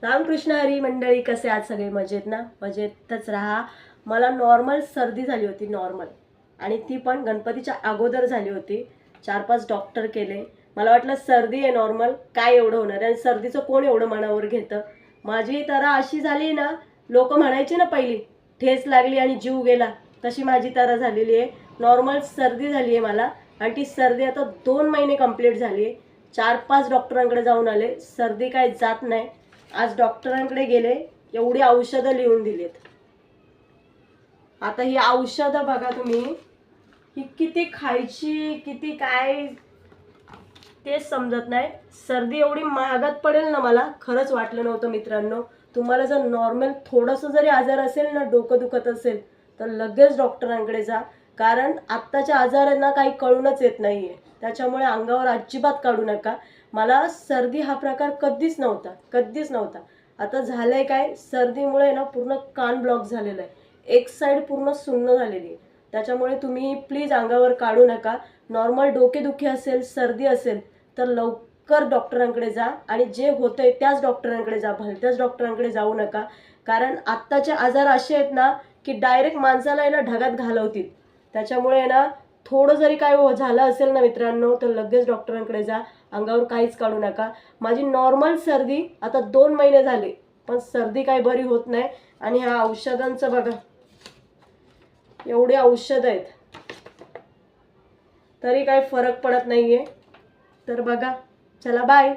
रामकृष्ण हरी मंडळी, कसे आज सगळे मजेत ना? मजेतच राहा. मला नॉर्मल सर्दी झाली होती, नॉर्मल, आणि ती पण गणपतीच्या अगोदर झाली होती. 4-5 डॉक्टर केले. मला वाटलं सर्दी आहे नॉर्मल, काय एवढं होणार, आणि सर्दीचं कोण एवढं मनावर घेतं. माझी तरा अशी झाली ना, लोक म्हणायचे ना पहिली, ठेच लागली आणि जीव गेला, तशी माझी तरा झालेली आहे. नॉर्मल सर्दी झाली आहे मला, आणि ती सर्दी आता 2 महिने कंप्लीट झाली आहे. 4-5 डॉक्टरांकडे जाऊन आले, सर्दी काय जात नाही. आज डॉक्टरांकडे गेले, एवढी औषधं लिहून दिलीत. आता ही औषधं बघा तुम्ही, ही किती खायची, किती काय तेच समजत नाही. सर्दी एवढी महागात पडेल ना, मला खरंच वाटलं नव्हतं मित्रांनो. तुम्हाला जर नॉर्मल थोडंसं जरी आजार असेल ना, डोकं दुखत असेल, तर लगेच डॉक्टरांकडे जा. कारण आत्ताच्या आजारांना काही कळूनच येत नाहीये, त्याच्यामुळे अंगावर अजिबात काढू नका. मला सर्दी हा प्रकार कधीच नव्हता, कधीच नव्हता. आता झालंय काय, सर्दीमुळे ना पूर्ण कान ब्लॉक झालेला आहे, एक साईड पूर्ण सुन्न झालेली आहे. त्याच्यामुळे तुम्ही प्लीज अंगावर काढू नका. नॉर्मल डोकेदुखी असेल, सर्दी असेल, तर लवकर डॉक्टरांकडे जा, आणि जे होतंय त्याच डॉक्टरांकडे जा, भलत्याच डॉक्टरांकडे जाऊ नका. कारण आत्ताचे आजार असे आहेत ना, की डायरेक्ट माणसाला आहे ना ढगात घालवतील. त्याच्यामुळे ना, थोडं जरी काय झालं असेल ना मित्रांनो, तर लगेच डॉक्टरांकडे जा, अंगावर काहीच काढू नका. माझी नॉर्मल सर्दी आता 2 महिने झाले, पण सर्दी काही बरी होत नाही. आणि ह्या औषधांचं बघा, एवढे औषध आहेत, तरी काही फरक पडत नाहीये. तर बघा, चला बाय.